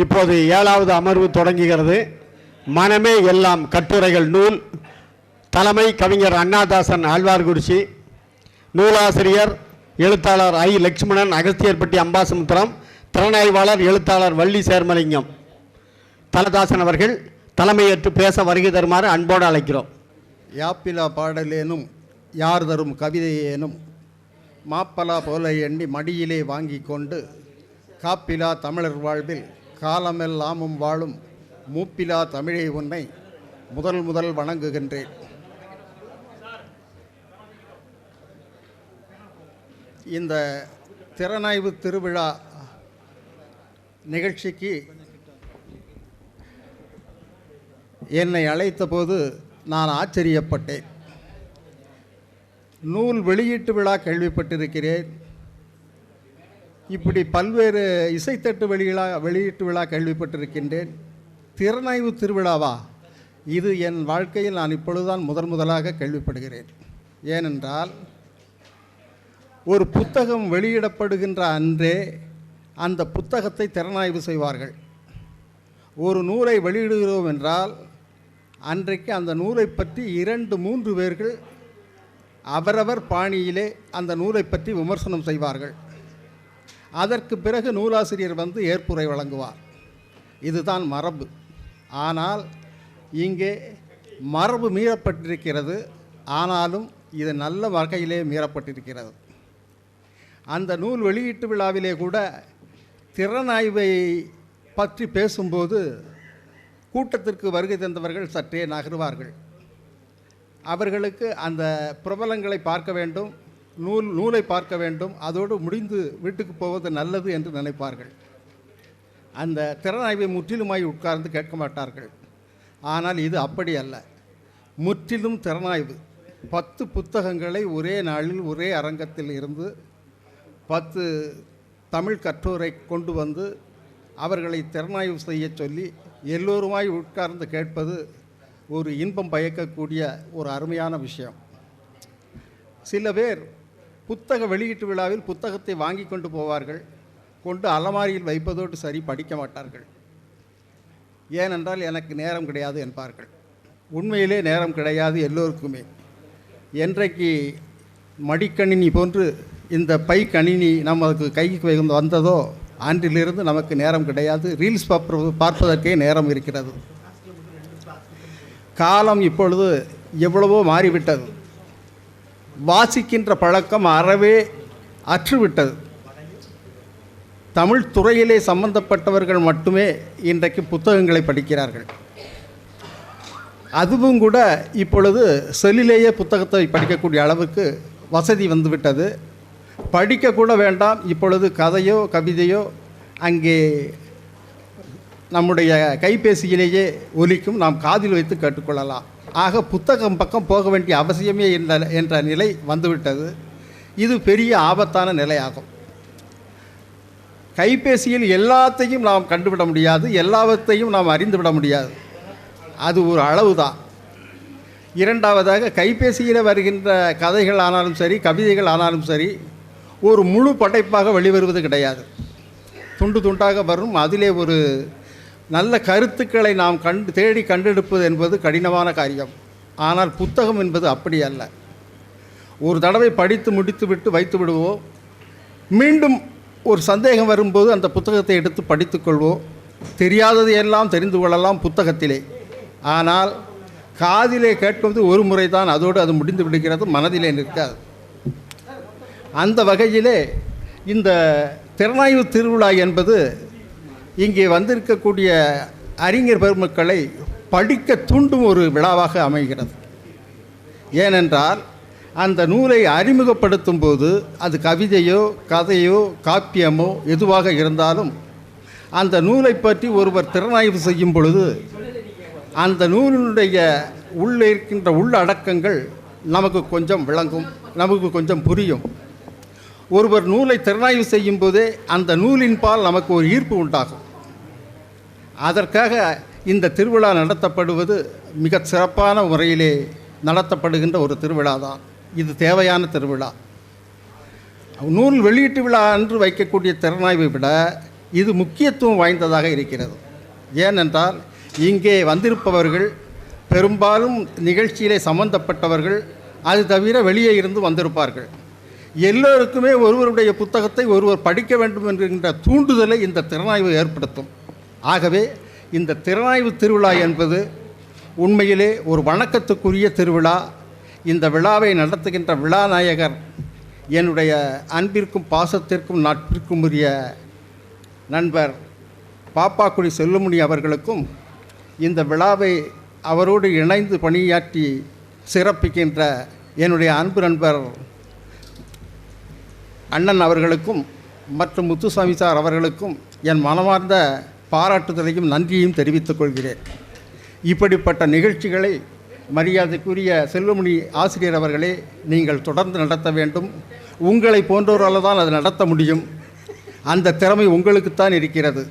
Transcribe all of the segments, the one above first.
இப்போது 7வது அமர்வு தொடங்குகிறது. மனமே எல்லாம் கட்டுரைகள் நூல். தலைமை கவிஞர் அண்ணாதாசன் ஆழ்வார்குறிச்சி. நூலாசிரியர் எழுத்தாளர் ஐ. லட்சுமணன் அகஸ்தியர்பட்டி அம்பாசமுத்திரம். திறனாய்வாளர் எழுத்தாளர் வள்ளி சேர்மலிங்கம். தலதாசன் அவர்கள் தலைமையேற்று பேச வருகை தருமாறு அன்போடு அழைக்கிறோம். யாப்பிலா பாடலேனும் யார் தரும் கவிதையேனும் மாப்பலா போல எண்ணி மடியிலே வாங்கி கொண்டு காப்பிலா தமிழர் வாழ்வில் காலமெல்லாமும் வாழும் மூப்பிலா தமிழை உன்னை முதல் வணங்குகின்றேன். இந்த திறனாய்வு திருவிழா நிகழ்ச்சிக்கு என்னை அழைத்த போது நான் ஆச்சரியப்பட்டேன். நூல் வெளியீட்டு விழா கேள்விப்பட்டிருக்கிறேன். இப்படி பல்வேறு இசைத்தட்டு வெளியீட்டு விழா கேள்விப்பட்டிருக்கின்றேன். திறனாய்வு திருவிழாவா? இது என் வாழ்க்கையில் நான் இப்பொழுதுதான் முதலாக கேள்விப்படுகிறேன். ஏனென்றால் ஒரு புத்தகம் வெளியிடப்படுகின்ற அன்றே அந்த புத்தகத்தை திறனாய்வு செய்வார்கள். ஒரு நூலை வெளியிடுகிறோம் என்றால் அன்றைக்கு அந்த நூலை பற்றி 2-3 பேர்கள் அவரவர் பாணியிலே அந்த நூலை பற்றி விமர்சனம் செய்வார்கள். அதற்கு பிறகு நூலாசிரியர் வந்து ஏற்புரை வழங்குவார். இதுதான் மரபு. ஆனால் இங்கே மரபு மீறப்பட்டிருக்கிறது. ஆனாலும் இது நல்ல வகையிலே மீறப்பட்டிருக்கிறது. அந்த நூல் வெளியீட்டு விழாவிலே கூட திறனாய்வை பற்றி பேசும்போது கூட்டத்திற்கு வருகை தந்தவர்கள் சற்றே நகருவார்கள். அவர்களுக்கு அந்த பிரபலங்களை பார்க்க வேண்டும், நூலை பார்க்க வேண்டும், அதோடு முடிந்து வீட்டுக்கு போவது நல்லது என்று நினைப்பார்கள். அந்த திறனாய்வை முற்றிலுமாய் உட்கார்ந்து கேட்க மாட்டார்கள். ஆனால் இது அப்படி அல்ல. முற்றிலும் திறனாய்வு. 10 புத்தகங்களை ஒரே நாளில் ஒரே அரங்கத்தில் இருந்து 10 தமிழ் கற்றோரை கொண்டு வந்து அவர்களை திறனாய்வு செய்ய சொல்லி எல்லோருமாய் உட்கார்ந்து கேட்பது ஒரு இன்பம் பயக்கக்கூடிய ஒரு அருமையான விஷயம். சில பேர் புத்தக வெளியீட்டு விழாவில் புத்தகத்தை வாங்கி கொண்டு போவார்கள். கொண்டு அலமாரியில் வைப்பதோடு சரி, படிக்க மாட்டார்கள். ஏனென்றால் எனக்கு நேரம் கிடையாது என்பார்கள். உண்மையிலே நேரம் கிடையாது எல்லோருக்குமே. என்றைக்கு மடிக்கணினி போன்று இந்த பை கணினி நமக்கு கைக்கு வந்ததோ அன்றிலிருந்து நமக்கு நேரம் கிடையாது. ரீல்ஸ் பார்ப்பதற்கே நேரம் இருக்கிறது. காலம் இப்பொழுது எவ்வளவோ மாறிவிட்டது. வாசிக்கின்ற பழக்கம் அறவே அற்றுவிட்டது. தமிழ் துறையிலே சம்பந்தப்பட்டவர்கள் மட்டுமே இன்றைக்கு புத்தகங்களை படிக்கிறார்கள். அதுவும் கூட இப்பொழுது செல்லிலேயே புத்தகத்தை படிக்கக்கூடிய அளவுக்கு வசதி வந்துவிட்டது. படிக்கக்கூட வேண்டாம். இப்பொழுது கதையோ கவிதையோ அங்கே நம்முடைய கைபேசியிலேயே ஒலிக்கும், நாம் காதில் வைத்து கேட்டுக்கொள்ளலாம். ஆக புத்தகம் பக்கம் போக வேண்டிய அவசியமே என்ற நிலை வந்துவிட்டது. இது பெரிய ஆபத்தான நிலையாகும். கைபேசியில் எல்லாத்தையும் நாம் கண்டுவிட முடியாது, எல்லாவற்றையும் நாம் அறிந்துவிட முடியாது. அது ஒரு அளவு தான். இரண்டாவதாக கைபேசியில் வருகின்ற கதைகள் ஆனாலும் சரி, கவிதைகள் ஆனாலும் சரி, ஒரு முழு படைப்பாக வெளிவருவது கிடையாது. துண்டு துண்டாக வரும். அதிலே ஒரு நல்ல கருத்துக்களை நாம் தேடி கண்டெடுப்பது என்பது கடினமான காரியம். ஆனால் புத்தகம் என்பது அப்படி அல்ல. ஒரு தடவை படித்து முடித்து விட்டு வைத்து விடுவோம். மீண்டும் ஒரு சந்தேகம் வரும்போது அந்த புத்தகத்தை எடுத்து படித்துக்கொள்வோம். தெரியாதது எல்லாம் தெரிந்து கொள்ளலாம் புத்தகத்திலே. ஆனால் காதிலே கேட்பது ஒரு முறை தான், அதோடு அது முடிந்து விடுகிறது, மனதிலே நிற்காது. அந்த வகையிலே இந்த திறனாய்வு திருவிழா என்பது இங்கே வந்திருக்கக்கூடிய அறிஞர் பெருமக்களை படிக்க தூண்டும் ஒரு விழாவாக அமைகிறது. ஏனென்றால் அந்த நூலை அறிமுகப்படுத்தும் போது அது கவிதையோ கதையோ காப்பியமோ எதுவாக இருந்தாலும் அந்த நூலை பற்றி ஒருவர் திறனாய்வு செய்யும் பொழுது அந்த நூலினுடைய உள்ளே இருக்கின்ற உள்ளடக்கங்கள் நமக்கு கொஞ்சம் விளங்கும், நமக்கு கொஞ்சம் புரியும். ஒருவர் நூலை திறனாய்வு செய்யும் போதே அந்த நூலின் பால் நமக்கு ஒரு ஈர்ப்பு உண்டாகும். அதற்காக இந்த திருவிழா நடத்தப்படுவது மிக சிறப்பான முறையிலே நடத்தப்படுகின்ற ஒரு திருவிழா தான். இது தேவையான திருவிழா. நூல் வெளியீட்டு விழா அன்று வைக்கக்கூடிய திறனாய்வை விட இது முக்கியத்துவம் வாய்ந்ததாக இருக்கிறது. ஏனென்றால் இங்கே வந்திருப்பவர்கள் பெரும்பாலும் நிகழ்ச்சியிலே சம்பந்தப்பட்டவர்கள், அது தவிர வெளியே இருந்து வந்திருப்பார்கள். எல்லோருக்குமே ஒருவருடைய புத்தகத்தை ஒருவர் படிக்க வேண்டும் என்கின்ற தூண்டுதலை இந்த திறனாய்வு ஏற்படுத்தும். ஆகவே இந்த திறனாய்வு திருவிழா என்பது உண்மையிலே ஒரு வணக்கத்துக்குரிய திருவிழா. இந்த விழாவை நடத்துகின்ற விழாநாயகர் என்னுடைய அன்பிற்கும் பாசத்திற்கும் நட்பிற்கும் உரிய நண்பர் பாப்பாக்குடி செல்லுமணி அவர்களுக்கும், இந்த விழாவை அவரோடு இணைந்து பணியாற்றி சிறப்பிக்கின்ற என்னுடைய அன்பு நண்பர் அண்ணன் அவர்களுக்கும் மற்றும் முத்துசாமி சார் அவர்களுக்கும் என் மனமார்ந்த பாராட்டுதலையும் நன்றியையும் தெரிவித்துக் கொள்கிறேன். இப்படிப்பட்ட நிகழ்ச்சிகளை மரியாதைக்குரிய செல்லுமணி ஆசிரியர் அவர்களே நீங்கள் தொடர்ந்து நடத்த வேண்டும். உங்களை போன்றவரால் தான் அதை நடத்த முடியும். அந்த திறமை உங்களுக்குத்தான் இருக்கிறது.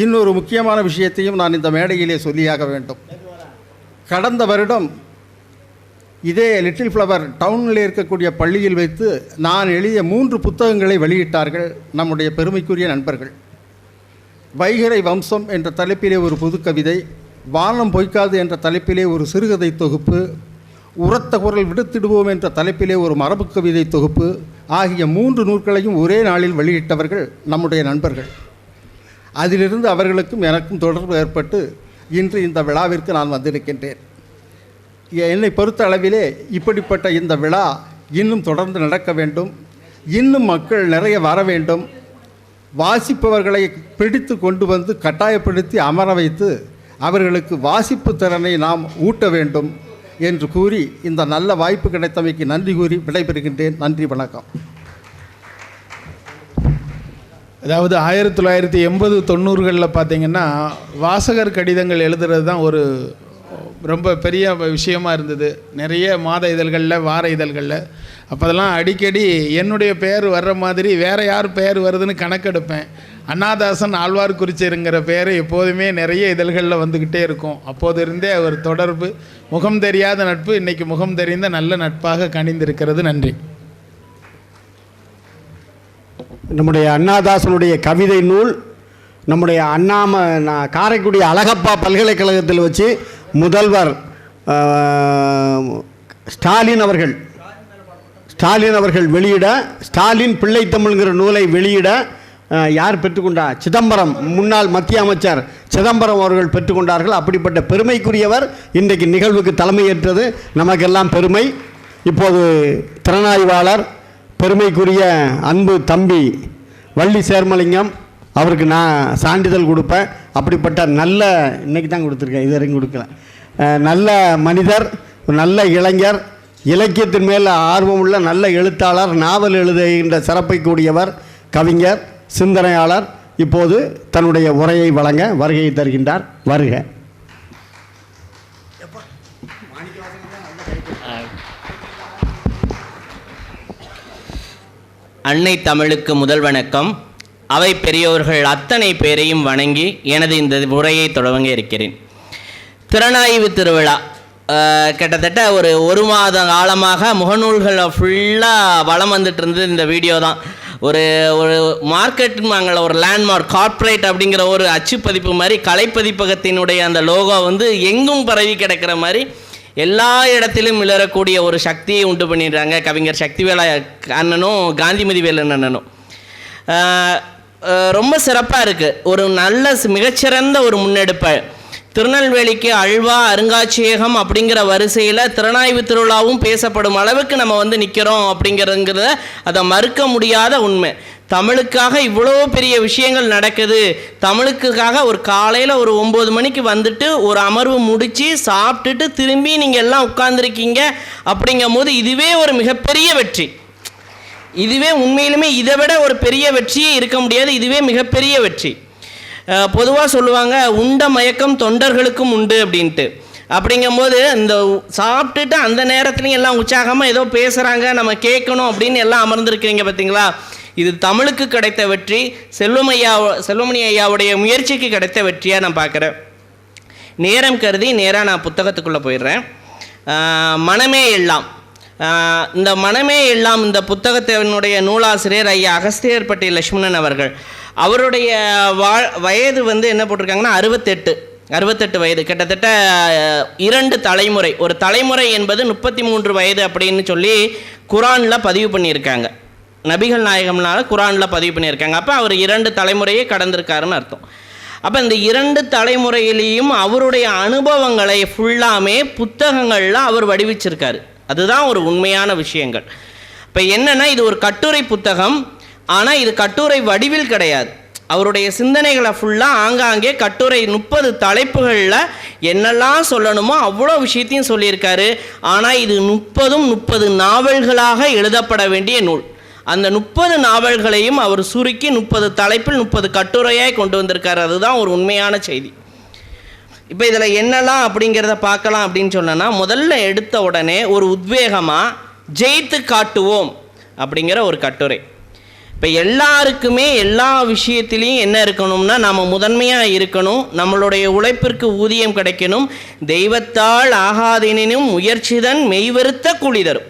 இன்னொரு முக்கியமான விஷயத்தையும் நான் இந்த மேடையிலே சொல்லியாக வேண்டும். கடந்த வருடம் இதே லிட்டில் ஃப்ளவர் டவுனில் இருக்கக்கூடிய பள்ளியில் வைத்து நான் எழுதிய 3 புத்தகங்களை வெளியிட்டார்கள் நம்முடைய பெருமைக்குரிய நண்பர்கள். வைகறை வம்சம் என்ற தலைப்பிலே ஒரு புதுக்கவிதை, வானம் பொய்க்காது என்ற தலைப்பிலே ஒரு சிறுகதை தொகுப்பு, உரத்த குரல் விடுத்திடுவோம் என்ற தலைப்பிலே ஒரு மரபு கவிதை தொகுப்பு ஆகிய 3 நூல்களையும் ஒரே நாளில் வெளியிட்டவர்கள் நம்முடைய நண்பர்கள். அதிலிருந்து அவர்களுக்கும் எனக்கும் தொடர்பு ஏற்பட்டு இன்று இந்த விழாவிற்கு நான் வந்திருக்கின்றேன். என்னை பொறுத்த அளவிலே இப்படிப்பட்ட இந்த விழா இன்னும் தொடர்ந்து நடக்க வேண்டும். இன்னும் மக்கள் நிறைய வர வேண்டும். வாசிப்பவர்களை பிடித்து கொண்டு வந்து கட்டாயப்படுத்தி அமர வைத்து அவர்களுக்கு வாசிப்பு திறனை நாம் ஊட்ட வேண்டும் என்று கூறி இந்த நல்ல வாய்ப்பு கிடைத்தமைக்கு நன்றி கூறி விடைபெறுகின்றேன். நன்றி, வணக்கம். அதாவது 1980-90களில் பார்த்திங்கன்னா வாசகர் கடிதங்கள் எழுதுறது தான் ஒரு ரொம்ப பெரிய விஷயமா இருந்தது. நிறைய மாத இதழ்களில், வார இதழ்களில். அப்போ அதெல்லாம் அடிக்கடி என்னுடைய பெயர் வர்ற மாதிரி வேறு யார் பெயர் வருதுன்னு கணக்கெடுப்பேன். அண்ணாதாசன் ஆழ்வார்குறிச்சிங்கிற பெயர் எப்போதுமே நிறைய இதழ்களில் வந்துக்கிட்டே இருக்கும். அப்போது இருந்தே ஒரு தொடர்பு, முகம் தெரியாத நட்பு இன்றைக்கி முகம் தெரிந்த நல்ல நட்பாக கணிந்திருக்கிறது. நன்றி. நம்முடைய அண்ணாதாசனுடைய கவிதை நூல் நம்முடைய காரைக்குடி அழகப்பா பல்கலைக்கழகத்தில் வச்சு முதல்வர் ஸ்டாலின் அவர்கள் வெளியிட, ஸ்டாலின் பிள்ளை தமிழ்ங்கிற நூலை வெளியிட யார் பெற்றுக்கொண்டார்? சிதம்பரம், முன்னாள் மத்திய அமைச்சர் சிதம்பரம் அவர்கள் பெற்றுக்கொண்டார்கள். அப்படிப்பட்ட பெருமைக்குரியவர் இன்றைக்கு நிகழ்வுக்கு தலைமையேற்றது நமக்கெல்லாம் பெருமை. இப்போது திறனாய்வாளர் பெருமைக்குரிய அன்பு தம்பி வள்ளி சேர்மலிங்கம் அவருக்கு நான் சான்றிதழ் கொடுப்பேன். அப்படிப்பட்ட நல்ல, இன்றைக்கி தான் கொடுத்துருக்கேன், இது வரைக்கும் கொடுக்கல, நல்ல மனிதர், நல்ல இளைஞர், இலக்கியத்தின் மேல் ஆர்வமுள்ள நல்ல எழுத்தாளர், நாவல் எழுதுகின்ற சிறப்பை கூடியவர், கவிஞர், சிந்தனையாளர். இப்போது தன்னுடைய உரையை வழங்க வருகை தருகின்றார். வருக. அன்னை தமிழுக்கு முதல் வணக்கம். அவை பெரியோர்கள் அத்தனை பேரையும் வணங்கி எனது இந்த உரையை தொடங்க இருக்கிறேன். திறனாய்வு திருவிழா கிட்டத்தட்ட ஒரு மாத காலமாக முகநூல்களை ஃபுல்லாக வளம் வந்துட்டு இருந்தது. இந்த வீடியோ தான் ஒரு மார்க்கெட்டுமாங்கள, ஒரு லேண்ட்மார்க் கார்ப்பரேட் அப்படிங்கிற ஒரு அச்சுப்பதிப்பு மாதிரி கலைப்பதிப்பகத்தினுடைய அந்த லோகோ எங்கும் பரவி கிடக்கிற மாதிரி எல்லா இடத்திலும் மிளறக்கூடிய ஒரு சக்தியை உண்டு பண்ணிடுறாங்க கவிஞர் சக்திவேலா அண்ணனும் காந்திமதிவேலன் அண்ணனும். ரொம்ப சிறப்பாக இருக்குது. ஒரு நல்ல மிகச்சிறந்த ஒரு முன்னெடுப்பை திருநெல்வேலிக்கு அல்வா அருங்காட்சியகம் அப்படிங்கிற வரிசையில் திறனாய்வு திருவிழாவும் பேசப்படும் அளவுக்கு நம்ம நிற்கிறோம் அப்படிங்கிறத அதை மறுக்க முடியாத உண்மை. தமிழுக்காக இவ்வளோ பெரிய விஷயங்கள் நடக்குது. தமிழுக்காக ஒரு காலையில் ஒரு 9 மணிக்கு வந்துட்டு ஒரு அமர்வு முடித்து சாப்பிட்டுட்டு திரும்பி நீங்கள் எல்லாம் உட்கார்ந்துருக்கீங்க அப்படிங்கும் போது இதுவே ஒரு மிகப்பெரிய வெற்றி. இதுவே உண்மையிலுமே இதை விட ஒரு பெரிய வெற்றியே இருக்க முடியாது. இதுவே மிகப்பெரிய வெற்றி. பொதுவாக சொல்லுவாங்க உண்ட மயக்கம் தொண்டர்களுக்கும் உண்டு அப்படின்ட்டு. அப்படிங்கும்போது இந்த சாப்பிட்டுட்டு அந்த நேரத்துலையும் எல்லாம் உற்சாகமாக ஏதோ பேசுகிறாங்க, நம்ம கேட்கணும் அப்படின்னு எல்லாம் அமர்ந்திருக்கிறீங்க பார்த்தீங்களா. இது தமிழுக்கு கிடைத்த வெற்றி, செல்வமணி ஐயாவுடைய முயற்சிக்கு கிடைத்த வெற்றியாக நான் பார்க்குறேன். நேரம் கருதி நேராக நான் புத்தகத்துக்குள்ளே போயிடுறேன். மனமே எல்லாம். இந்த மனமே எல்லாம் இந்த புத்தகத்தினுடைய நூலாசிரியர் ஐயா அகஸ்தியர்பட்டி லட்சுமணன் அவர்கள். அவருடைய வயது வந்து என்ன போட்டிருக்காங்கன்னா 68 வயது, கிட்டத்தட்ட 2 தலைமுறை. ஒரு தலைமுறை என்பது 33 வயது அப்படின்னு சொல்லி குரானில் பதிவு பண்ணியிருக்காங்க. நபிகள் நாயகம்னால குரானில் பதிவு பண்ணியிருக்காங்க. அப்போ அவர் 2 தலைமுறையே கடந்திருக்காருன்னு அர்த்தம். அப்போ இந்த 2 தலைமுறையிலையும் அவருடைய அனுபவங்களை ஃபுல்லாமே புத்தகங்களில் அவர் வடிவிச்சிருக்காரு. அதுதான் ஒரு உண்மையான விஷயங்கள். இப்போ என்னென்னா, இது ஒரு கட்டுரை புத்தகம், ஆனால் இது கட்டுரை வடிவில் கிடையாது. அவருடைய சிந்தனைகளை ஃபுல்லாக ஆங்காங்கே கட்டுரை 30 தலைப்புகளில் என்னெல்லாம் சொல்லணுமோ அவ்வளோ விஷயத்தையும் சொல்லியிருக்காரு. ஆனால் இது 30 நாவல்களாக எழுதப்பட வேண்டிய நூல். அந்த 30 நாவல்களையும் அவர் சுருக்கி 30 தலைப்பில் 30 கட்டுரையாக கொண்டு வந்திருக்காரு. அதுதான் ஒரு உண்மையான செய்தி. இப்போ இதில் என்னெல்லாம் அப்படிங்கிறத பார்க்கலாம் அப்படின்னு சொன்னோன்னா, முதல்ல எடுத்த உடனே ஒரு உத்வேகமாக ஜெயித்து காட்டுவோம் அப்படிங்கிற ஒரு கட்டுரை. இப்போ எல்லாருக்குமே எல்லா விஷயத்திலையும் என்ன இருக்கணும்னா, நம்ம முதன்மையாக இருக்கணும், நம்மளுடைய உழைப்பிற்கு ஊதியம் கிடைக்கணும், தெய்வத்தால் ஆகாதெனினும் முயற்சிதன் மெய்வருத்த கூலி தரும்.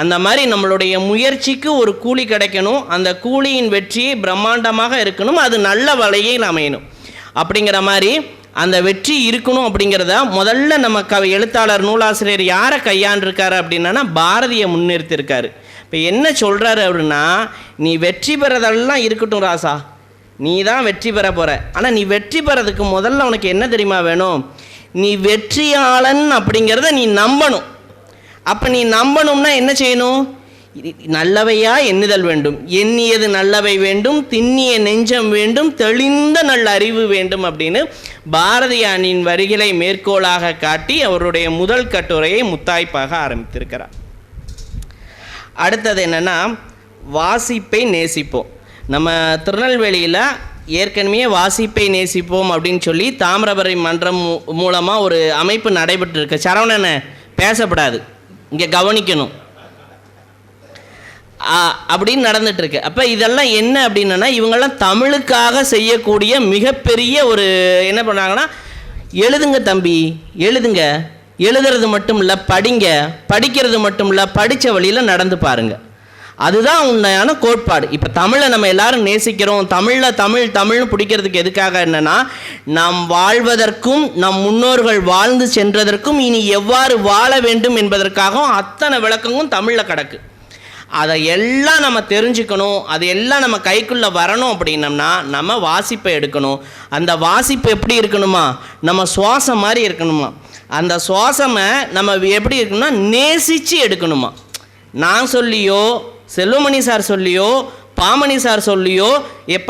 அந்த மாதிரி நம்மளுடைய முயற்சிக்கு ஒரு கூலி கிடைக்கணும், அந்த கூலியின் வெற்றியை பிரம்மாண்டமாக இருக்கணும், அது நல்ல வழியில் அமையணும். அப்படிங்கிற மாதிரி அந்த வெற்றி இருக்கணும். அப்படிங்கிறத முதல்ல நம்ம எழுத்தாளர் நூலாசிரியர் யாரை கையாண்டிருக்காரு அப்படின்னா, பாரதியை முன்னிறுத்திருக்காரு. இப்போ என்ன சொல்கிறாரு அப்படின்னா, நீ வெற்றி பெறதெல்லாம் இருக்கட்டும் ராசா, நீ தான் வெற்றி பெற போகிற. ஆனால் நீ வெற்றி பெறதுக்கு முதல்ல உனக்கு என்ன தெரியுமா வேணும்? நீ வெற்றியாளன் அப்படிங்கிறத நீ நம்பணும். அப்போ நீ நம்பணும்னா என்ன செய்யணும்? நல்லவையா எண்ணுதல் வேண்டும், எண்ணியது நல்லவை வேண்டும், திண்ணிய நெஞ்சம் வேண்டும், தெளிந்த நல்ல அறிவு வேண்டும் அப்படின்னு பாரதியாரின் வரிகளை மேற்கோளாக காட்டி அவருடைய முதல் கட்டுரையை முத்தாய்ப்பாக ஆரம்பித்திருக்கிறார். அடுத்தது என்னென்னா, வாசிப்பை நேசிப்போம். நம்ம திருநெல்வேலியில் ஏற்கனவே வாசிப்பை நேசிப்போம் அப்படின்னு சொல்லி தாமிரபரணி மன்றம் மூலமாக ஒரு அமைப்பு நடைபெற்று இருக்கு. சரவணனை பேசப்படாது, இங்கே கவனிக்கணும் அப்படின்னு நடந்துட்டுருக்கு. அப்போ இதெல்லாம் என்ன அப்படின்னா, இவங்கெல்லாம் தமிழுக்காக செய்யக்கூடிய மிகப்பெரிய ஒரு என்ன பண்ணுறாங்கன்னா, எழுதுங்க தம்பி, எழுதுங்க, எழுதுறது மட்டும் இல்லை படிங்க, படிக்கிறது மட்டும் இல்லை படித்த வழியில் நடந்து பாருங்கள். அதுதான் உண்மையான கோட்பாடு. இப்போ தமிழை நம்ம எல்லாரும் நேசிக்கிறோம், தமிழ்னு பிடிக்கிறதுக்கு எதுக்காக என்னென்னா, நாம் வாழ்வதற்கும் நம் முன்னோர்கள் வாழ்ந்து சென்றதற்கும் இனி எவ்வாறு வாழ வேண்டும் என்பதற்காகவும் அத்தனை விளக்கங்களும் தமிழில் கிடக்கு. அதை எல்லாம் நம்ம தெரிஞ்சுக்கணும், அது எல்லாம் நம்ம கைக்குள்ளே வரணும் அப்படின்னம்னா நம்ம வாசிப்பை எடுக்கணும். அந்த வாசிப்பு எப்படி இருக்கணுமா? நம்ம சுவாசம் மாதிரி இருக்கணுமா? அந்த சுவாசமை நம்ம எப்படி இருக்கணும்னா நேசித்து எடுக்கணுமா? நான் சொல்லியோ, செல்வமணி சார் சொல்லியோ, பாமணி சார் சொல்லியோ,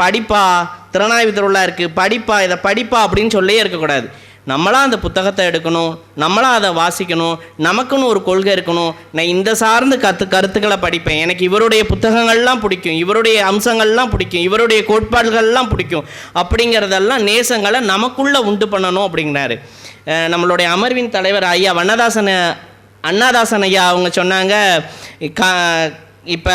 படிப்பா திறனாய்வு திருவிழா இருக்குது, படிப்பா இதை படிப்பா அப்படின்னு சொல்லியே இருக்கக்கூடாது. நம்மளாக அந்த புத்தகத்தை எடுக்கணும், நம்மளாக அதை வாசிக்கணும், நமக்குன்னு ஒரு கொள்கை இருக்கணும். நான் இந்த சார்ந்து கருத்துக்களை படிப்பேன், எனக்கு இவருடைய புத்தகங்கள்லாம் பிடிக்கும், இவருடைய அம்சங்கள்லாம் பிடிக்கும், இவருடைய கோட்பாடுகள்லாம் பிடிக்கும் அப்படிங்கிறதெல்லாம் நேசங்களை நமக்குள்ளே உண்டு பண்ணணும் அப்படிங்கிறாரு. நம்மளுடைய அமர்வின் தலைவர் ஐயா அண்ணாதாசன் ஐயா அவங்க சொன்னாங்க, இப்போ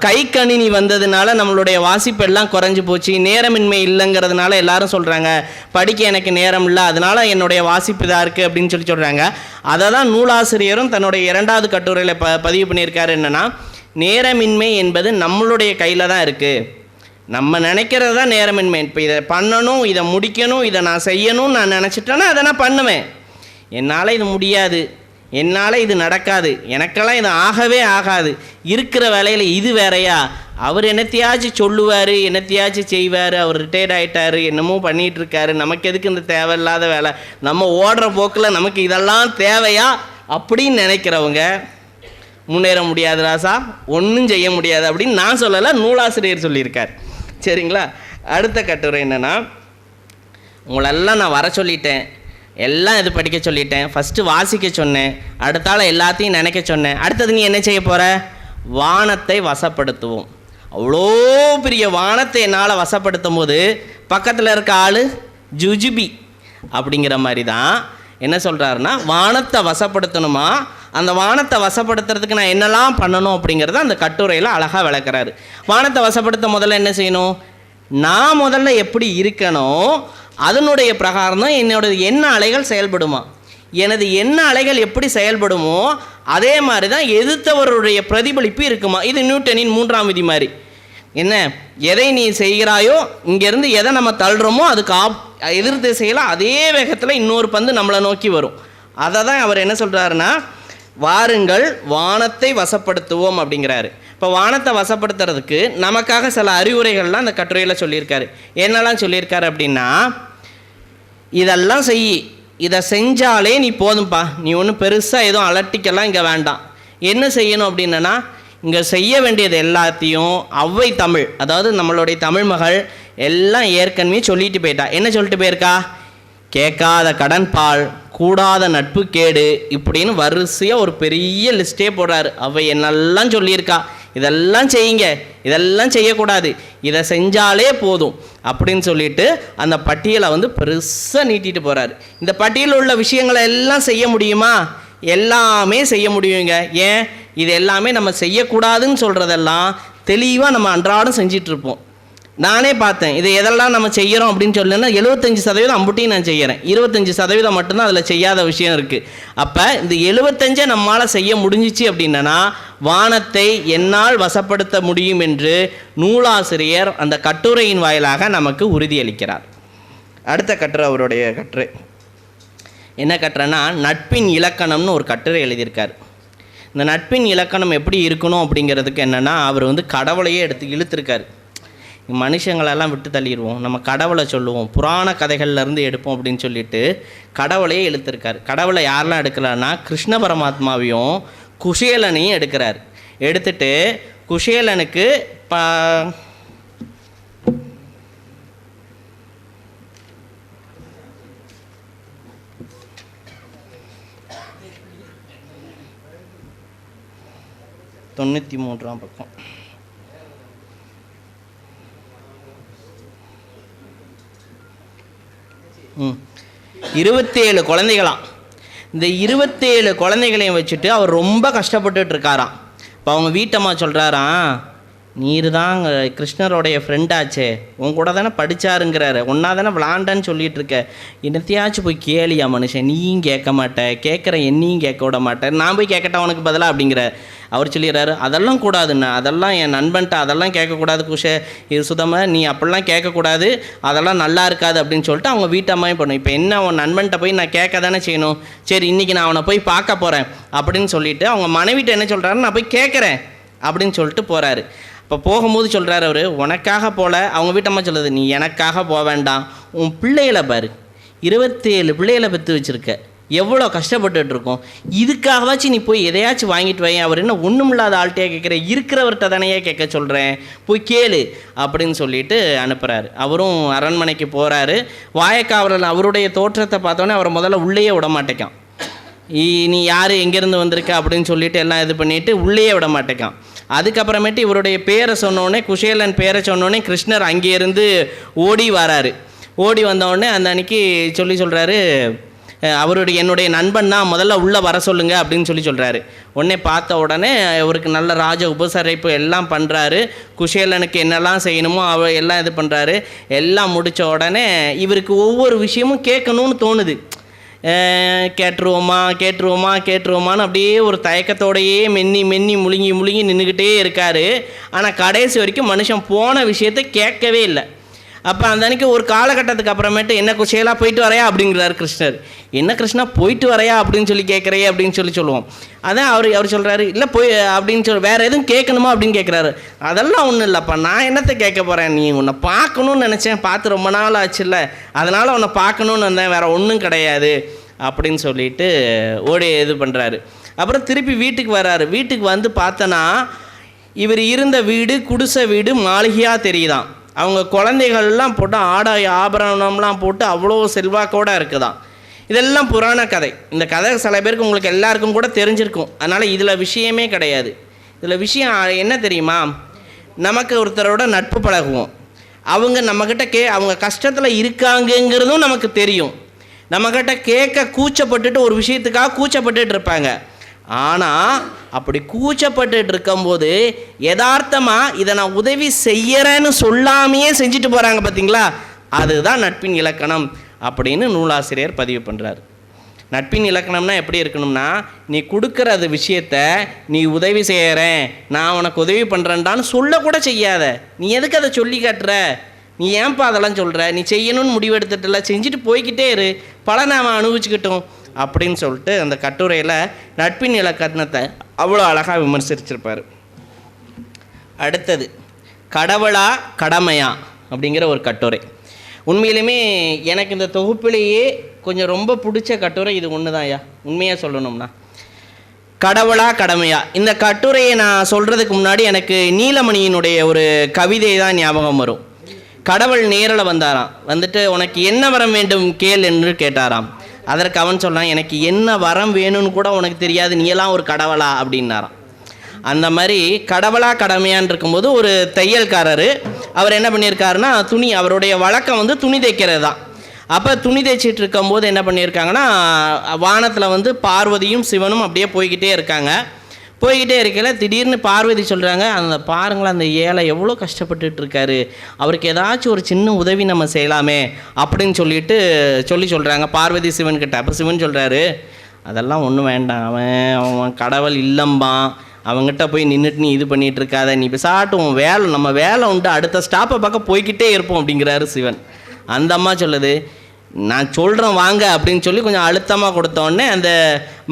கை கணினி வந்ததுனால நம்மளுடைய வாசிப்பெல்லாம் குறைஞ்சி போச்சு, நேரமின்மை இல்லைங்கிறதுனால எல்லாரும் சொல்கிறாங்க படிக்க எனக்கு நேரம் இல்லை, அதனால் என்னுடைய வாசிப்பு இதாக இருக்குது அப்படின்னு சொல்கிறாங்க. அதை தான் நூலாசிரியரும் தன்னுடைய 2வது கட்டுரையில் பதிவு பண்ணியிருக்காரு. என்னென்னா, நேரமின்மை என்பது நம்மளுடைய கையில் தான் இருக்குது. நம்ம நினைக்கிறது தான் நேரமின்மை. இப்போ இதை பண்ணணும், இதை முடிக்கணும், இதை நான் செய்யணும்னு நான் நினச்சிட்டேன்னா அதை நான் பண்ணுவேன். என்னால் இது முடியாது, என்னால் இது நடக்காது, எனக்கெல்லாம் இது ஆகவே ஆகாது, இருக்கிற வேலையில் இது வேறையா, அவர் என்னத்தையாச்சும் சொல்லுவார், என்னத்தையாச்சும் செய்வார், அவர் ரிட்டையர்ட் ஆகிட்டார், என்னமோ பண்ணிகிட்ருக்காரு, நமக்கு எதுக்கு இந்த தேவையில்லாத வேலை, நம்ம ஓடுற போக்கில் நமக்கு இதெல்லாம் தேவையா அப்படின்னு நினைக்கிறவங்க முன்னேற முடியாது ராசா, ஒன்றும் செய்ய முடியாது அப்படின்னு நான் சொல்லலை, நூலாசிரியர் சொல்லியிருக்கார். சரிங்களா? அடுத்த கட்டுரை என்னென்னா, உங்களெல்லாம் நான் வர சொல்லிட்டேன், எல்லாம் இது படிக்க சொல்லிட்டேன், ஃபஸ்ட்டு வாசிக்க சொன்னேன், அடுத்தால எல்லாத்தையும் நினைக்க சொன்னேன், அடுத்தது நீ என்ன செய்ய போகிற? வானத்தை வசப்படுத்துவோம். அவ்வளோ பெரிய வானத்தை என்னால் வசப்படுத்தும் போது பக்கத்தில் இருக்க ஆள் ஜுஜுபி அப்படிங்கிற மாதிரி தான் என்ன சொல்கிறாருன்னா, வானத்தை வசப்படுத்தணுமா, அந்த வானத்தை வசப்படுத்துறதுக்கு நான் என்னெல்லாம் பண்ணணும் அப்படிங்கிறத அந்த கட்டுரையில் அழகாக விளக்குறாரு. வானத்தை வசப்படுத்த முதல்ல என்ன செய்யணும்? நான் முதல்ல எப்படி இருக்கணும், அதனுடைய பிரகாரம் தான் என்னோட எண்ண அலைகள் செயல்படுமா. எனது எண்ண அலைகள் எப்படி செயல்படுமோ அதே மாதிரி தான் எதிர்த்தவருடைய பிரதிபலிப்பு இருக்குமா. இது நியூட்டனின் 3ஆம் விதி மாதிரி. என்ன எதை நீ செய்கிறாயோ இங்கேருந்து எதை நம்ம தள்ளுறோமோ அதுக்கு எதிர் திசையில் அதே வேகத்தில் இன்னொரு பந்து நம்மளை நோக்கி வரும். அதை தான் அவர் என்ன சொல்கிறாருன்னா, வாருங்கள் வானத்தை வசப்படுத்துவோம் அப்படிங்கிறாரு. இப்போ வானத்தை வசப்படுத்துறதுக்கு நமக்காக சில அறிவுரைகள்லாம் அந்த கட்டுரையில் சொல்லியிருக்காரு. என்னெல்லாம் சொல்லியிருக்காரு அப்படின்னா, இதெல்லாம் செய், இதை செஞ்சாலே நீ போதும்ப்பா, நீ ஒன்றும் பெருசாக எதுவும் அலட்டிக்கெல்லாம் இங்கே வேண்டாம். என்ன செய்யணும் அப்படின்னா, இங்கே செய்ய வேண்டியது எல்லாத்தையும் ஔவை தமிழ், அதாவது நம்மளுடைய தமிழ் மகள் எல்லாம் ஏற்கனவே சொல்லிட்டு போயிட்டா. என்ன சொல்லிட்டு போயிருக்கா? கேட்காத கடன் பால், கூடாத நட்பு கேடு, இப்படின்னு வரிசையாக ஒரு பெரிய லிஸ்ட்டே போடுறாரு. ஔவை என்னெல்லாம் சொல்லியிருக்கா, இதெல்லாம் செய்யுங்க, இதெல்லாம் செய்யக்கூடாது, இதை செஞ்சாலே போதும் அப்படின்னு சொல்லிட்டு அந்த பட்டியலை வந்து பெருசாக நீட்டிட்டு போகிறாரு. இந்த பட்டியலில் உள்ள விஷயங்களை எல்லாம் செய்ய முடியுமா? எல்லாமே செய்ய முடியுங்க. ஏன்? இது எல்லாமே நம்ம செய்யக்கூடாதுன்னு சொல்கிறதெல்லாம் தெளிவாக நம்ம அன்றாடம் செஞ்சிட்ருப்போம். நானே பார்த்தேன், இது எதெல்லாம் நம்ம செய்கிறோம் அப்படின்னு சொல்லணுன்னா 75% அம்புட்டையும் நான் செய்கிறேன், 25% மட்டும்தான் அதில் செய்யாத விஷயம் இருக்குது. அப்போ இந்த 75 நம்மளால் செய்ய முடிஞ்சிச்சு அப்படின்னா வானத்தை என்னால் வசப்படுத்த முடியும் என்று நூலாசிரியர் அந்த கட்டுரையின் வாயிலாக நமக்கு உறுதியளிக்கிறார். அடுத்த கட்டுரை, அவருடைய கட்டுரை என்ன கட்டுரைன்னா, நட்பின் இலக்கணம்னு ஒரு கட்டுரை எழுதியிருக்கார். இந்த நட்பின் இலக்கணம் எப்படி இருக்கணும் அப்படிங்கிறதுக்கு என்னென்னா, அவர் வந்து கடவுளையே எடுத்து இழுத்துருக்கார். மனுஷங்களெல்லாம் விட்டு தள்ளிடுவோம், நம்ம கடவுளை சொல்லுவோம், புராண கதைகள்லேருந்து எடுப்போம் அப்படின்னு சொல்லிட்டு கடவுளையே இழுத்துருக்கார். கடவுளை யாரெல்லாம் எடுக்கலான்னா, கிருஷ்ண பரமாத்மாவையும் குஷேலனையும் எடுக்கிறார். எடுத்துட்டு குஷேலனுக்கு தொண்ணூற்றி 3ஆம் பக்கம் 27 குழந்தைகளாம். இந்த 27 குழந்தைகளையும் வச்சுட்டு அவர் ரொம்ப கஷ்டப்பட்டுட்டு இருக்காராம். இப்போ அவங்க வீட்டம்மா சொல்கிறாராம், நீர் தான் கிருஷ்ணரோடைய ஃப்ரெண்டாச்சே, உன் கூட தானே படித்தாருங்கிறாரு, ஒன்றா தானே விளாண்டான்னு சொல்லிகிட்டு இருக்க, என்னத்தையாச்சும் போய் கேளியா மனுஷன், நீயும் கேட்க மாட்டேன், கேட்குற என்னையும் கேட்க விட மாட்டேன், நான் போய் கேட்கட்டா உனக்கு பதிலாக அப்படிங்கிற. அவர் சொல்லிடுறாரு, அதெல்லாம் கூடாதுண்ணா, அதெல்லாம் என் நண்பன்ட்ட அதெல்லாம் கேட்கக்கூடாது குஷே, இது சுத்தமாக நீ அப்படிலாம் கேட்கக்கூடாது, அதெல்லாம் நல்லா இருக்காது அப்படின்னு சொல்லிட்டு அவங்க வீட்டம்மாவே பண்ணும். இப்போ என்ன, அவன் நண்பன்ட்ட போய் நான் கேட்க தானே செய்யணும், சரி இன்றைக்கி நான் அவனை போய் பார்க்க போகிறேன் அப்படின்னு சொல்லிட்டு அவங்க மனைவிட்ட என்ன சொல்கிறாரு, நான் போய் கேட்குறேன் அப்படின்னு சொல்லிட்டு போகிறாரு. இப்போ போகும்போது சொல்கிறாரு அவர், உனக்காக போகல, அவங்க வீட்டம்மா சொல்லுது, நீ எனக்காக போக வேண்டாம், உன் பிள்ளைகளை பாரு, 27 பிள்ளைகளை பெற்று வச்சுருக்க, எவ்வளோ கஷ்டப்பட்டுருக்கோம், இதுக்காகவாச்சும் நீ போய் எதையாச்சும் வாங்கிட்டு வை. அவர் என்ன ஒன்றும் இல்லாத ஆள்கிட்டே கேட்குற, இருக்கிறவர்கிட்ட தானையே கேட்க சொல்கிறேன், போய் கேளு அப்படின்னு சொல்லிட்டு அனுப்புகிறாரு. அவரும் அரண்மனைக்கு போகிறாரு. வாயக்காவலன் அவருடைய தோற்றத்தை பார்த்தோன்னே அவரை முதல்ல உள்ளேயே விட மாட்டேக்கான். நீ யார், எங்கேருந்து வந்திருக்க அப்படின்னு சொல்லிட்டு எல்லாம் இது பண்ணிவிட்டு உள்ளேயே விட மாட்டேக்கான். அதுக்கப்புறமேட்டு இவருடைய பேரை சொன்னோடனே, குஷேலன் பேரை சொன்னோடனே கிருஷ்ணர் அங்கேருந்து ஓடி வராரு. ஓடி வந்தோடனே அந்த அன்னைக்கு சொல்கிறாரு, அவருடைய என்னுடைய நண்பன் தான், முதல்ல உள்ளே வர சொல்லுங்க அப்படின்னு சொல்கிறாரு. உடனே பார்த்த உடனே அவருக்கு நல்ல ராஜ உபசரிப்பு எல்லாம் பண்ணுறாரு. குஷேலனுக்கு என்னெல்லாம் செய்யணுமோ எல்லாம் இது பண்ணுறாரு. எல்லாம் முடித்த உடனே இவருக்கு ஒவ்வொரு விஷயமும் கேட்கணும்னு தோணுது. கேட்டுருவோமான்னு அப்படியே ஒரு தயக்கத்தோடையே மென்னி முழுங்கி நின்றுக்கிட்டே இருக்கார். ஆனால் கடைசி வரைக்கும் மனுஷன் போன விஷயத்தை கேட்கவே இல்லை. அப்போ அந்த அன்றைக்கி ஒரு காலகட்டத்துக்கு அப்புறமேட்டு, என்ன குஷேலாக போயிட்டு வரையா அப்படிங்கிறார் கிருஷ்ணர். என்ன கிருஷ்ணா போயிட்டு வரையா அப்படின்னு சொல்லி கேட்குறையே அப்படின்னு சொல்லுவோம். அதான் அவர் சொல்கிறாரு, இல்லை போய் அப்படின்னு வேறு எதுவும் கேட்கணுமா அப்படின்னு கேட்குறாரு. அதெல்லாம் ஒன்றும் இல்லைப்பா, நான் என்னத்தை கேட்க போகிறேன், நீ உன்னை பார்க்கணுன்னு நினச்சேன், பார்த்து ரொம்ப நாள் ஆச்சுல்ல, அதனால் உன்னை பார்க்கணுன்னு வந்தேன், வேறு ஒன்றும் கிடையாது அப்படின்னு சொல்லிட்டு ஓடி இது பண்ணுறாரு. அப்புறம் திருப்பி வீட்டுக்கு வர்றாரு. வீட்டுக்கு வந்து பார்த்தனா இவர் இருந்த வீடு குடிசை வீடு மாளிகையாக தெரியுதான். அவங்க குழந்தைகள்லாம் போட்டு ஆடை ஆபரணம்லாம் போட்டு அவ்வளோ செல்வாக்கோடு இருக்குதான். இதெல்லாம் புராண கதை. இந்த கதை சில பேருக்கு உங்களுக்கு எல்லாருக்கும் கூட தெரிஞ்சிருக்கும். அதனால் இதில் விஷயமே கிடையாது. இதில் விஷயம் என்ன தெரியுமா, நமக்கு ஒருத்தரோட நட்பு பழகுவோம், அவங்க நம்மக்கிட்ட அவங்க கஷ்டத்தில் இருக்காங்கங்கிறதும் நமக்கு தெரியும். நம்மக்கிட்ட கேட்க கூச்சப்பட்டுட்டு ஒரு விஷயத்துக்காக கூச்சப்பட்டுட்டு இருப்பாங்க. ஆனால் அப்படி கூச்சப்பட்டு இருக்கும்போது யதார்த்தமாக இதை நான் உதவி செய்யறேன்னு சொல்லாமையே செஞ்சுட்டு போகிறாங்க பார்த்தீங்களா, அதுதான் நட்பின் இலக்கணம் அப்படின்னு நூலாசிரியர் பதிவு பண்ணுறாரு. நட்பின் இலக்கணம்னா எப்படி இருக்கணும்னா, நீ கொடுக்குற அது விஷயத்த நீ உதவி செய்கிறேன், நான் உனக்கு உதவி பண்ணுறேன்டான்னு சொல்லக்கூட செய்யாத. நீ எதுக்கு அதை சொல்லி காட்டுற? நீ ஏன்ப்பா அதெல்லாம் சொல்கிற? நீ செய்யணும்னு முடிவெடுத்துட்டுல, செஞ்சுட்டு போய்கிட்டே இரு, பலனை அவன் அனுபவிச்சுக்கிட்டோம் அப்படின்னு சொல்லிட்டு அந்த கட்டுரையில் நட்பின் இலக்கணத்தை அவ்வளோ அழகாக விமர்சிச்சிருப்பார். அடுத்தது கடவுளா கடமையா அப்படிங்கிற ஒரு கட்டுரை. உண்மையிலுமே எனக்கு இந்த தொகுப்பிலேயே கொஞ்சம் ரொம்ப பிடிச்ச கட்டுரை இது ஒன்று தான் ஐயா. உண்மையாக சொல்லணும்னா, கடவுளா கடமையா இந்த கட்டுரையை நான் சொல்கிறதுக்கு முன்னாடி எனக்கு நீலமணியினுடைய ஒரு கவிதை தான் ஞாபகம் வரும். கடவுள் நேரில் வந்தாராம். வந்துட்டு உனக்கு என்ன வரம் வேண்டும் கேள் என்று கேட்டாராம். அதற்கு அவன் சொன்னான், எனக்கு என்ன வரம் வேணும்னு கூட உனக்கு தெரியாது, நீ எல்லாம் ஒரு கடவுளா அப்படின்னாராம். அந்த மாதிரி கடவுளா கடமையான்னு இருக்கும்போது ஒரு தையல்காரர் அவர் என்ன பண்ணியிருக்காருன்னா, துணி, அவருடைய வழக்கம் வந்து துணி தைக்கிறது தான். அப்போ துணி தைச்சிட்டு இருக்கும்போது என்ன பண்ணியிருக்காங்கன்னா, வானத்தில் வந்து பார்வதியும் சிவனும் அப்படியே போய்கிட்டே இருக்காங்க. போய்கிட்டே இருக்கல திடீர்னு பார்வதி சொல்கிறாங்க, அந்த பாருங்களேன் அந்த ஏழை எவ்வளோ கஷ்டப்பட்டுட்டு இருக்காரு, அவருக்கு ஏதாச்சும் ஒரு சின்ன உதவி நம்ம செய்யலாமே அப்படின்னு சொல்கிறாங்க பார்வதி சிவன்கிட்ட. அப்போ சிவன் சொல்கிறாரு, அதெல்லாம் ஒன்றும் வேண்டாம், அவன் கடவுள் இல்லம்பான், அவங்ககிட்ட போய் நின்றுட்டு நீ இது பண்ணிகிட்டு இருக்காத, நீ பேசாட்டும் வேலை, நம்ம வேலை உண்டு, அடுத்த ஸ்டாப்பை பார்க்க போய்கிட்டே இருப்போம் அப்படிங்கிறாரு சிவன். அந்த அம்மா சொல்லுது, நான் சொல்கிறேன் வாங்க அப்படின்னு சொல்லி கொஞ்சம் அழுத்தமாக கொடுத்தோடனே அந்த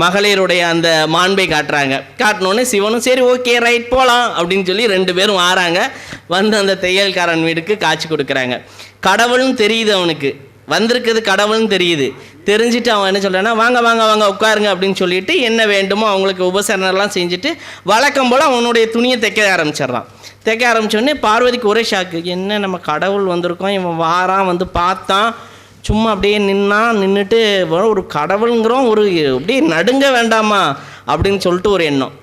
மகளிருடைய அந்த மாண்பை காட்டினோடனே சிவனும் சரி ஓகே ரைட் போகலாம் அப்படின்னு சொல்லி 2 பேரும் ஆறாங்க. வந்து அந்த தையல்காரன் வீட்டுக்கு காட்சி கொடுக்குறாங்க. கடவுள்னு தெரியுது அவனுக்கு, வந்திருக்குது கடவுள்னு தெரியுது. தெரிஞ்சுட்டு அவன் என்ன சொல்கிறான்னா, வாங்க வாங்க வாங்க உட்காருங்க அப்படின்னு சொல்லிட்டு என்ன வேண்டுமோ அவங்களுக்கு உபசரணெல்லாம் செஞ்சுட்டு வழக்கம் போல் அவனுடைய துணியை தைக்க ஆரம்பித்தோடனே பார்வதிக்கு ஒரே ஷாக்கு. என்ன நம்ம கடவுள் வந்திருக்கோம், இவன் வாரான், வந்து பார்த்தான், சும்மா அப்படியே நின்றுட்டு ஒரு கடவுளுங்கிறோம், ஒரு அப்படியே நடுங்க வேண்டாமா அப்படின்னு சொல்லிட்டு ஒரு எண்ணம்.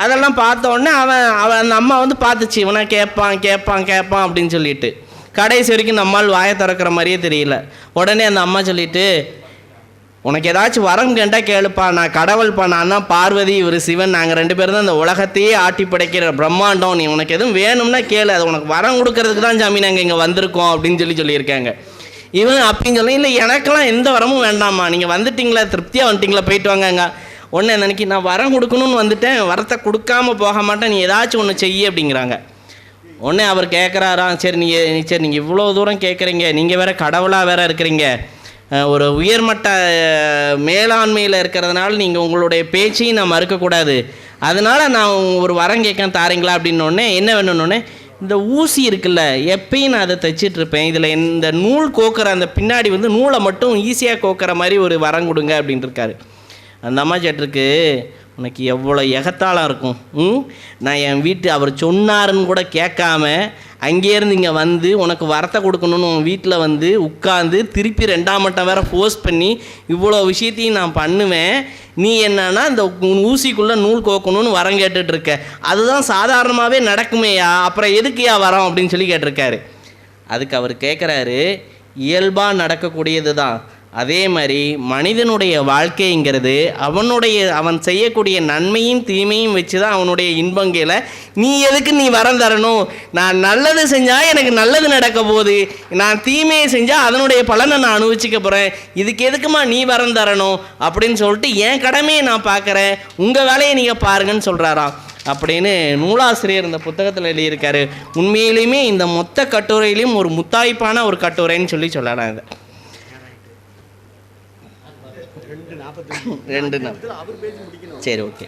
அதெல்லாம் பார்த்த உடனே அவன் அந்த அம்மா வந்து பார்த்துச்சு, இவனா கேட்பான் அப்படின்னு சொல்லிட்டு. கடைசி வரைக்கும் நம்மால் வாயை திறக்கிற மாதிரியே தெரியல. உடனே அந்த அம்மா சொல்லிட்டு, உனக்கு ஏதாச்சும் வரம் கேட்டால் கேளுப்பா, நான் கடவுள்ப்பா, நான் தான் பார்வதி, இவர் சிவன், நாங்கள் 2 பேரும் தான் இந்த உலகத்தையே ஆட்டி படைக்கிற பிரம்மாண்டம், நீ உனக்கு எதுவும் வேணும்னா கேளு, அது உனக்கு வரம் கொடுக்கறதுக்கு தான் சாமி நாங்கள் இங்கே வந்திருக்கோம் அப்படின்னு சொல்லியிருக்காங்க. இவன் அப்படின்னு சொல்லி, இல்லை எனக்கெல்லாம் எந்த வரமும் வேண்டாம்மா, நீங்கள் வந்துட்டிங்களா, திருப்தியாக வந்துட்டிங்களா, போயிட்டு வாங்கங்க. உடனே நினைக்கி, நான் வரம் கொடுக்கணும்னு வந்துட்டேன், வரத்தை கொடுக்காம போக மாட்டேன், நீ ஏதாச்சும் ஒன்று செய்ய அப்படிங்கிறாங்க. உடனே அவர் கேட்குறாராம், சரி நீங்கள் இவ்வளோ தூரம் கேட்குறீங்க, நீங்கள் வேறு கடவுளாக வேறு இருக்கிறீங்க, ஒரு உயர்மட்ட மேலாண்மையில் இருக்கிறதுனால நீங்கள் உங்களுடைய பேச்சையும் நான் மறுக்கக்கூடாது, அதனால் நான் ஒரு வரம் கேட்க தாரீங்களா அப்படின்னோடனே, என்ன வேணும்னோடனே, இந்த ஊசி இருக்குல்ல, எப்பயும் நான் அதை தைச்சிட்ருப்பேன், இதில் இந்த நூல் கோக்குற அந்த பின்னாடி வந்து நூலை மட்டும் ஈஸியாக கோக்குற மாதிரி ஒரு வரம் கொடுங்க அப்படின்ட்டு இருக்காரு. அந்த அம்மா சேட்டிருக்கு, உனக்கு எவ்வளோ எகத்தாளம் இருக்கும், நான் என் வீட்டு அவர் சொன்னாருன்னு கூட கேட்காம அங்கேருந்து இங்கே வந்து உனக்கு வரத்தை கொடுக்கணுன்னு உன் வீட்டில் வந்து உட்காந்து திருப்பி 2ஆம் மட்டம் வேறு போஸ்ட் பண்ணி இவ்வளோ விஷயத்தையும் நான் பண்ணுவேன், நீ என்னன்னா இந்த ஊசிக்குள்ளே நூல் கோக்கணும்னு வரம் கேட்டுட்ருக்க, அதுதான் சாதாரணமாகவே நடக்குமேயா, அப்புறம் எதுக்குயா வரோம் அப்படின்னு சொல்லி கேட்டிருக்காரு. அதுக்கு அவர் கேட்குறாரு, இயல்பாக நடக்கக்கூடியது தான், அதே மாதிரி மனிதனுடைய வாழ்க்கைங்கிறது அவன் செய்யக்கூடிய நன்மையும் தீமையும் வச்சு தான் அவனுடைய இன்பங்கையில், நீ எதுக்கு நீ வரம் தரணும், நான் நல்லது செஞ்சால் எனக்கு நல்லது நடக்க போகுது, நான் தீமையை செஞ்சால் அதனுடைய பலனை நான் அனுபவிச்சுக்க போகிறேன், இதுக்கு எதுக்குமா நீ வரம் தரணும் அப்படின்னு சொல்லிட்டு என் கடமையை நான் பார்க்குறேன், உங்கள் வேலையை நீங்கள் பாருங்கன்னு சொல்கிறாராம் அப்படின்னு நூலாசிரியர் இந்த புத்தகத்தில் எழுதியிருக்காரு. உண்மையிலுமே இந்த மொத்த கட்டுரையிலையும் ஒரு முத்தாய்ப்பான ஒரு கட்டுரைன்னு சொல்லலாம். இதை 2 சரி ஓகே,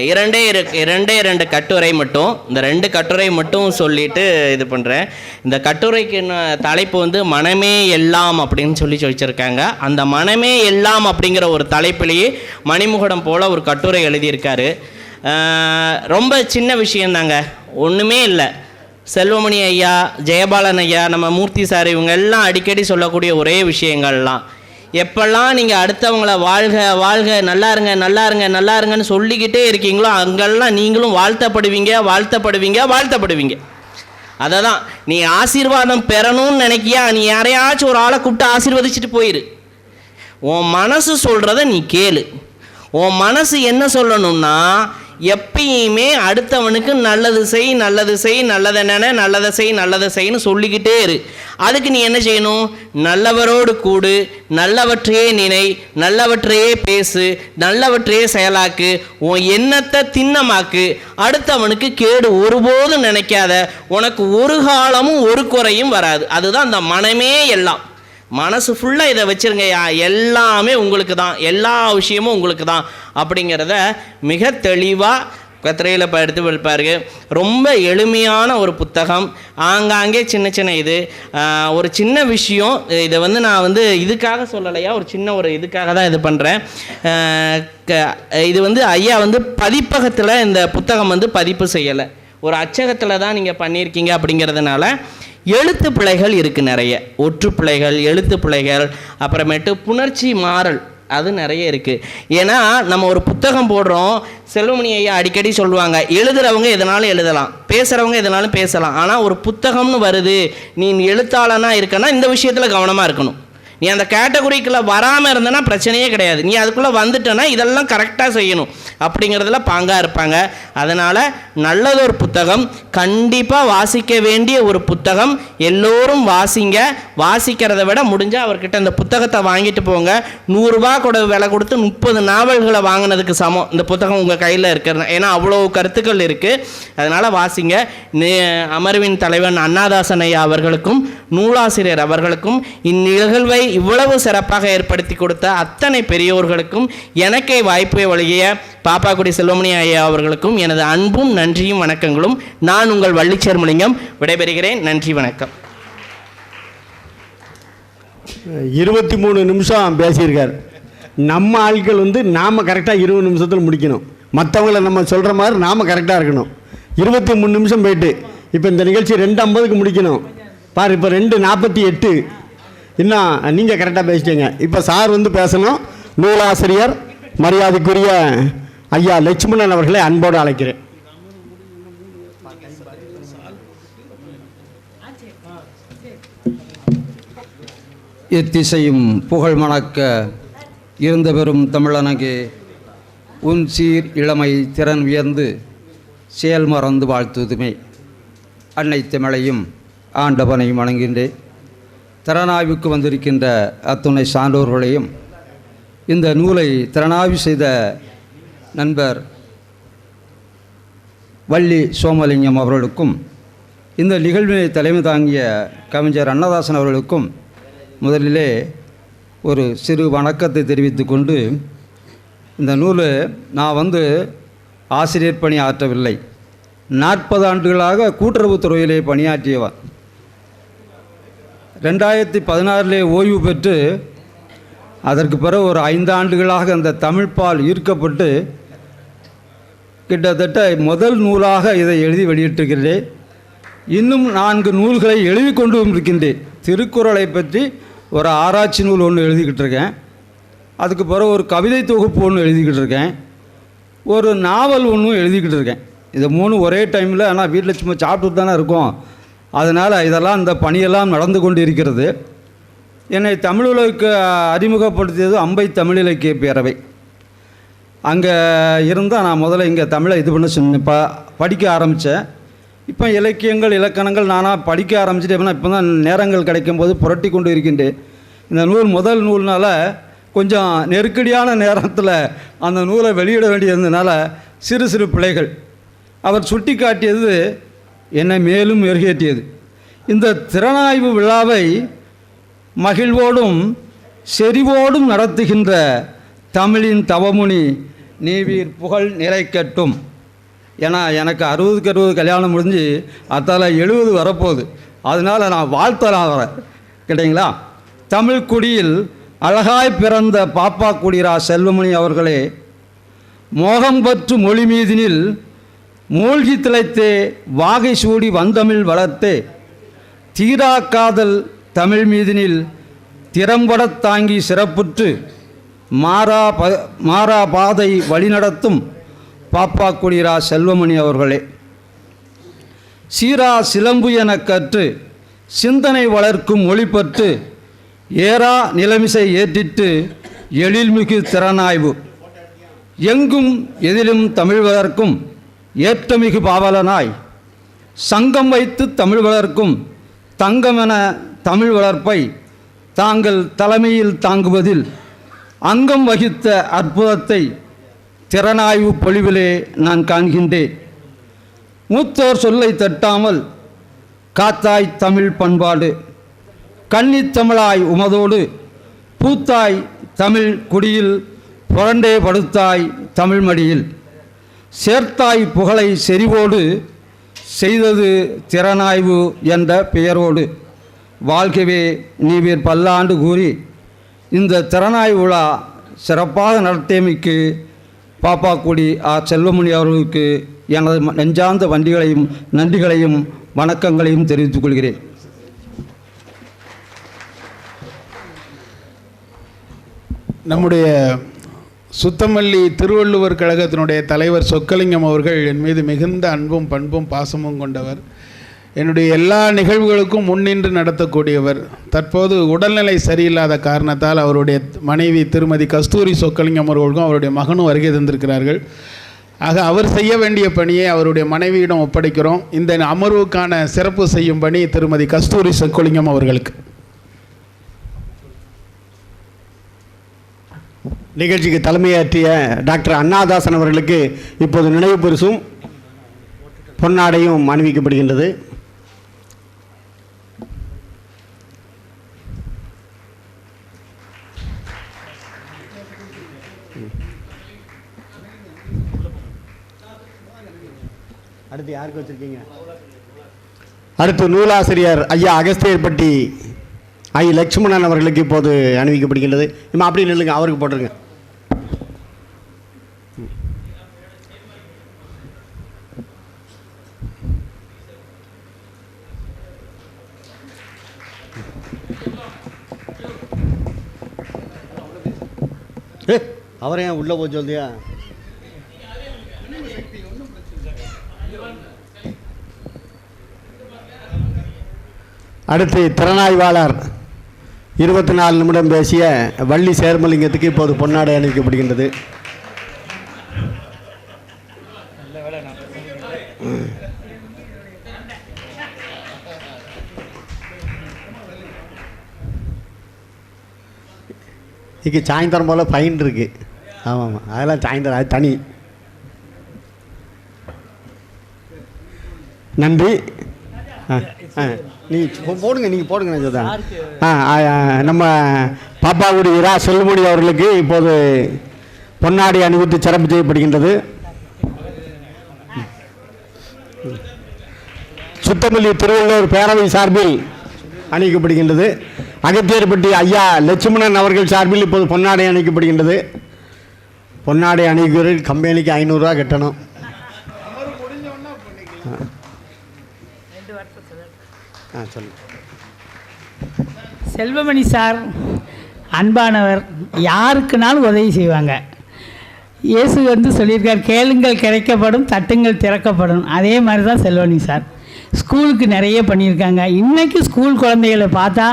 2 கட்டுரை மட்டும், இந்த 2 கட்டுரை மட்டும் சொல்லிட்டு இது பண்ணுறேன். இந்த கட்டுரைக்கு தலைப்பு வந்து மனமே எல்லாம் அப்படின்னு சொல்லி வச்சுருக்காங்க. அந்த மனமே எல்லாம் அப்படிங்கிற ஒரு தலைப்பிலேயே மணிமுகடம் போல் ஒரு கட்டுரை எழுதியிருக்காரு. ரொம்ப சின்ன விஷயந்தாங்க, ஒன்றுமே இல்லை. செல்வமணி ஐயா, ஜெயபாலன் ஐயா, நம்ம மூர்த்தி சார், இவங்க எல்லாம் அடிக்கடி சொல்லக்கூடிய ஒரே விஷயங்கள்லாம், எப்பெல்லாம் நீங்கள் அடுத்தவங்கள வாழ்க வாழ்க நல்லா இருங்கன்னு சொல்லிக்கிட்டே இருக்கீங்களோ அங்கெல்லாம் நீங்களும் வாழ்த்தப்படுவீங்க. அதை தான், நீ ஆசீர்வாதம் பெறணும்னு நினைக்கியா, நீ யாரையாச்சும் ஒரு ஆளை கூப்பிட்டு ஆசீர்வதிச்சுட்டு போயிரு. உன் மனசு சொல்கிறத நீ கேளு. உன் மனசு என்ன சொல்லணும்னா, எப்பயுமே அடுத்தவனுக்கு நல்லது செய் நல்லதை செய்ன்னு சொல்லிக்கிட்டே இரு. அதுக்கு நீ என்ன செய்யணும்? நல்லவரோடு கூடு, நல்லவற்றையே நினை, நல்லவற்றையே பேசு, நல்லவற்றையே செயலாக்கு, உன் எண்ணத்தை திண்ணமாக்கு, அடுத்தவனுக்கு கேடு ஒருபோதும் நினைக்காத, உனக்கு ஒரு காலமும் ஒரு குறையும் வராது. அதுதான் அந்த மனமே எல்லாம். மனசு ஃபுல்லாக இதை வச்சுருங்கய்யா, எல்லாமே உங்களுக்கு தான், எல்லா விஷயமும் உங்களுக்கு தான் அப்படிங்கிறத மிக தெளிவாக கத்திரையில் இப்போ எடுத்து வைப்பாரு. ரொம்ப எளிமையான ஒரு புத்தகம். ஆங்காங்கே சின்ன சின்ன இது ஒரு சின்ன விஷயம். இதை நான் இதுக்காக சொல்லலையா, ஒரு சின்ன ஒரு இதுக்காக தான் இது பண்ணுறேன். இது ஐயா பதிப்பகத்தில் இந்த புத்தகம் பதிப்பு செய்யலை, ஒரு அச்சகத்தில் தான் நீங்கள் பண்ணியிருக்கீங்க. அப்படிங்கிறதுனால எழுத்து பிழைகள் இருக்குது நிறைய, ஒற்று பிழைகள், எழுத்து பிழைகள், அப்புறமேட்டு புணர்ச்சி மாறல், அது நிறைய இருக்குது. ஏன்னா நம்ம ஒரு புத்தகம் போடுறோம், செல்வமணி ஐயா அடிக்கடி சொல்லுவாங்க, எழுதுகிறவங்க எதனாலும் எழுதலாம், பேசுகிறவங்க எதனாலும் பேசலாம், ஆனால் ஒரு புத்தகம்னு வருது, நீ எழுத்தாளனாக இருக்கன்னா இந்த விஷயத்தில் கவனமாக இருக்கணும். நீ அந்த கேட்டகரிக்குள்ளே வராமல் இருந்தனா பிரச்சனையே கிடையாது. நீ அதுக்குள்ளே வந்துட்டனா இதெல்லாம் கரெக்டாக செய்யணும் அப்படிங்கிறதுல பாங்காக இருப்பாங்க. அதனால் நல்லதொரு புத்தகம், கண்டிப்பாக வாசிக்க வேண்டிய ஒரு புத்தகம். எல்லோரும் வாசிங்க. வாசிக்கிறத விட முடிஞ்சால் அவர்கிட்ட இந்த புத்தகத்தை வாங்கிட்டு போங்க. 100 ரூபா கூட விலை கொடுத்து 30 நாவல்களை வாங்கினதுக்கு சமம் இந்த புத்தகம் உங்கள் கையில் இருக்கிறது. ஏன்னா அவ்வளோ கருத்துக்கள் இருக்குது. அதனால் வாசிங்க. அமர்வின் தலைவன் அண்ணாதாசன் ஐயா அவர்களுக்கும் நூலாசிரியர் அவர்களுக்கும் இந்நிகழ்வை இவ்வளவு சிறப்பாக ஏற்படுத்தி கொடுத்த அத்தனை பெரியோர்களுக்கும் எனக்கே வாய்ப்பை வழங்கிய பாப்பாக்குடி செல்வமணி ஐயா அவர்களுக்கும் எனது அன்பும் நன்றியும் வணக்கங்களும். நான் உங்கள் வள்ளிச்சேர்மலிங்கம் விடைபெறுகிறேன். நன்றி, வணக்கம். 23 நிமிஷம் பேசியிருக்கார். நம்ம ஆட்கள் நாம் கரெக்டாக 20 நிமிஷத்தில் முடிக்கணும். மற்றவங்களை நம்ம சொல்கிற மாதிரி நாம் கரெக்டாக இருக்கணும். 23 நிமிஷம் போயிட்டு இப்போ இந்த நிகழ்ச்சி 2:50க்கு முடிக்கணும். பாரு, இப்போ 2:48. இன்னும் நீங்கள் கரெக்டாக பேசிட்டீங்க. இப்போ சார் பேசணும். நூலாசிரியர் மரியாதைக்குரிய ஐயா லட்சுமணன் அவர்களை அன்போடு அழைக்கிறேன். எத்திசையும் புகழ் மணக்க இருந்த பெறும் தமிழனகே, உன் சீர் இளமை திறன் உயர்ந்து செயல் மறந்து வாழ்த்துதுமே. அன்னை தமிழையும் ஆண்டவனையும் வணங்குகின்றேன். திறனாய்வுக்கு வந்திருக்கின்ற அத்துணை சான்றோர்களையும், இந்த நூலை திறனாய்வு செய்த நண்பர் வள்ளி சோமலிங்கம் அவர்களுக்கும், இந்த நிகழ்வினை தலைமை தாங்கிய கவிஞர் அண்ணதாசன் அவர்களுக்கும் முதலிலே ஒரு சிறு வணக்கத்தை தெரிவித்து கொண்டு, இந்த நூல் நான் ஆசிரியர் பணி ஆற்றவில்லை, 40 ஆண்டுகளாக கூட்டுறவுத்துறையிலே பணியாற்றியவன். 2016 ஓய்வு பெற்று அதற்கு பிறகு ஒரு 5 ஆண்டுகளாக அந்த தமிழ்பால் ஈர்க்கப்பட்டு கிட்டத்தட்ட முதல் நூலாக இதை எழுதி வெளியிட்டிருக்கிறேன். இன்னும் 4 நூல்களை எழுதி கொண்டு இருக்கின்றேன். திருக்குறளை பற்றி ஒரு ஆராய்ச்சி நூல் ஒன்று எழுதிக்கிட்டு இருக்கேன். அதுக்கு பிறகு ஒரு கவிதை தொகுப்பு ஒன்று எழுதிக்கிட்டு இருக்கேன். ஒரு நாவல் ஒன்றும் எழுதிக்கிட்டு இருக்கேன். இது 3 ஒரே டைமில். ஆனால் வீட்டில் சும்மா சாப்பிட்டு தானே இருக்கோம். அதனால் இதெல்லாம் இந்த பணியெல்லாம் நடந்து கொண்டு இருக்கிறது. என்னை தமிழ் உலகுக்கு அறிமுகப்படுத்தியது அம்பை தமிழ் இலக்கிய பேரவை. அங்கே இருந்தால் நான் முதல்ல இங்கே தமிழை இது பண்ண படிக்க ஆரம்பித்தேன். இப்போ இலக்கியங்கள் இலக்கணங்கள் நானாக படிக்க ஆரம்பிச்சிட்டு இப்போ தான் நேரங்கள் கிடைக்கும்போது புரட்டி கொண்டு இருக்கின்றேன். இந்த நூல் முதல் நூல்னால் கொஞ்சம் நெருக்கடியான நேரத்தில் அந்த நூலை வெளியிட வேண்டியிருந்ததுனால சிறு சிறு பிழைகள் அவர் சுட்டி காட்டியது என்னை மேலும் மெருகேற்றியது. இந்த திறனாய்வு விழாவை மகிழ்வோடும் செறிவோடும் நடத்துகின்ற தமிழின் தவமுனி நீவீர் புகழ் நிலைக்கட்டும். ஏன்னா எனக்கு 60க்கு 60 கல்யாணம் முடிஞ்சு அதால் 70 வரப்போகுது. அதனால் நான் வாழ்த்தலாம் வரேன் கேட்டிங்களா. தமிழ் குடியில் அழகாய் பிறந்த பாப்பாக்குடிரா செல்வமணி அவர்களே, மோகம் பற்று மொழி மீதினில் மூழ்கி திளைத்தே வாகை சூடி வந்தமிழ் வளர்த்தே, தீராக்காதல் தமிழ் மீதினில் திறம்படத் தாங்கி சிறப்புற்று மாறா பாதை வழிநடத்தும் பாப்பாக்குடிரா செல்வமணி அவர்களே, சீரா சிலம்பு எனக் கற்று சிந்தனை வளர்க்கும் மொழிப்பற்று ஏறா நிலைமிசை ஏற்றிட்டு எழில்மிகு திறனாய்வு எங்கும் எதிலும் தமிழ் வளர்க்கும் ஏற்றமிகு பாவலனாய் சங்கம் வைத்து தமிழ் வளர்க்கும் தங்கமென தமிழ் வளர்ப்பை தாங்கள் தலைமையில் தாங்குவதில் அங்கம் வகித்த அற்புதத்தை திறனாய்வு பொழிவிலே நான் காண்கின்றேன். மூத்தோர் சொல்லை தட்டாமல் காத்தாய் தமிழ் பண்பாடு, கன்னித்தமிழாய் உமதோடு பூத்தாய் தமிழ் குடியில், புரண்டே படுத்தாய் தமிழ் மடியில், சேர்த்தாய் புகழை செறிவோடு செய்தது திறனாய்வு என்ற பெயரோடு. வாழ்கவே நீவீர் பல்லாண்டு கூறி இந்த திறனாய்வு விழா சிறப்பாக நடத்தியமைக்கு பாப்பாக்குடி ஆர் செல்வமணி அவர்களுக்கு எனது நெஞ்சார்ந்த நன்றிகளையும் வணக்கங்களையும் தெரிவித்துக் கொள்கிறேன். நம்முடைய சுத்தமல்லி திருவள்ளுவர் கழகத்தினுடைய தலைவர் சொக்கலிங்கம் அவர்கள் என் மீது மிகுந்த அன்பும் பண்பும் பாசமும் கொண்டவர். என்னுடைய எல்லா நிகழ்வுகளுக்கும் முன்னின்று நடத்தக்கூடியவர். தற்போது உடல்நிலை சரியில்லாத காரணத்தால் அவருடைய மனைவி திருமதி கஸ்தூரி சொக்கலிங்கம் அவர்களுக்கும் அவருடைய மகனும் வருகை தந்திருக்கிறார்கள். ஆக அவர் செய்ய வேண்டிய பணியை அவருடைய மனைவியிடம் ஒப்படைக்கிறோம். இந்த அமர்வுக்கான சிறப்பு செய்யும் பணி திருமதி கஸ்தூரி சொக்கலிங்கம் அவர்களுக்கு. நிகழ்ச்சிக்கு தலைமையாற்றிய டாக்டர் அண்ணாதாசன் அவர்களுக்கு இப்போது நினைவு பரிசும் பொன்னாடையும் அணிவிக்கப்படுகின்றது. அடுத்து யாருக்கு வச்சிருக்கீங்க? அடுத்து நூலாசிரியர் ஐயா அகஸ்தியர்பட்டி ஐ லட்சுமணன் அவர்களுக்கு இப்போது அணிவிக்கப்படுகின்றது. இம்மா அப்படி நில்லுங்க, அவருக்கு போட்டுருங்க. அவரே ஏன் உள்ளே போய் சொல்லியா? அடுத்து திறனாய்வாளர் 24 நிமிடம் பேசிய வள்ளி சேர்மலிங்கத்துக்கு இப்போது பொன்னாடை அணிவிக்கப்படுகின்றது. இங்கே சாயந்தரம் போல் ஃபைன் இருக்குது. ஆமாம், அதெல்லாம் சாயந்தரம், அது தனி. நன்றி. போடுங்க, நீங்கள் போடுங்க. நான் சொல்கிறேன். நம்ம பாப்பாக்குடி இரா செல்வமணி அவர்களுக்கு இப்போது பொன்னாடை அணிவித்து சிறப்பு செய்யப்படுகின்றது. சுத்தமல்லி திருவள்ளுவர் பேரவை சார்பில் அணிவிக்கப்படுகின்றது. அகத்தியர்பட்டி ஐயா லட்சுமணன் அவர்கள் சார்பில் இப்போது பொன்னாடை அணிவிக்கப்படுகின்றது. பொன்னாடை அணிவிக்கிறது கம்பெனிக்கு 500 ரூபா கட்டணும். செல்வமணி சார் அன்பானவர், யாருக்குனாலும் உதவி செய்வாங்க. இயேசு வந்து சொல்லியிருக்கார், கேளுங்கள் கிடைக்கப்படும், தட்டுங்கள் திறக்கப்படும். அதே மாதிரி தான் செல்வமணி சார் ஸ்கூலுக்கு நிறைய பண்ணியிருக்காங்க. இன்றைக்கி ஸ்கூல் குழந்தைகளை பார்த்தா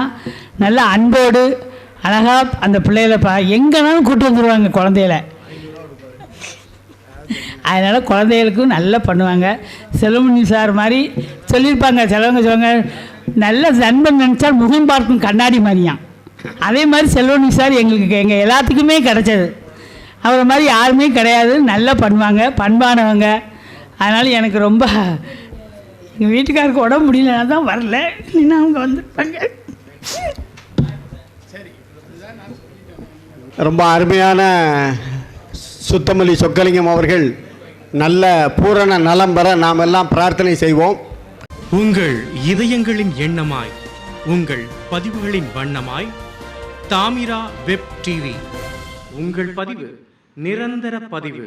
நல்ல அன்போடு அழகாக அந்த பிள்ளைகளை எங்கேனாலும் கூப்பிட்டு வந்துடுவாங்க குழந்தைகளை. அதனால் குழந்தைகளுக்கும் நல்லா பண்ணுவாங்க. செல்வமணி சார் மாதிரி சொல்லியிருப்பாங்க, சிலவங்க சொல்லுவாங்க, நல்ல நண்பன் நினச்சால் முகம் பார்க்கும் கண்ணாடி மாதிரியாம். அதே மாதிரி செல்வமணி சார் எங்கள் எல்லாத்துக்குமே கிடைச்சது. அவரை மாதிரி யாருமே கிடையாது. நல்லா பண்ணுவாங்க, பண்பானவங்க. அதனால் எனக்கு ரொம்ப, எங்கள் வீட்டுக்காருக்கு உடம்பு முடியலன்னா தான் வரல, இல்லைன்னா அவங்க வந்துருப்பாங்க. ரொம்ப அருமையான சுத்தமல்லி சொக்கலிங்கம் அவர்கள் நல்ல பூரண நலம் பெற நாம் எல்லாம் பிரார்த்தனை செய்வோம். உங்கள் இதயங்களின் எண்ணமாய், உங்கள் பதிவுகளின் வண்ணமாய் தாமிரா வெப் டிவி. உங்கள் பதிவு நிரந்தர பதிவு.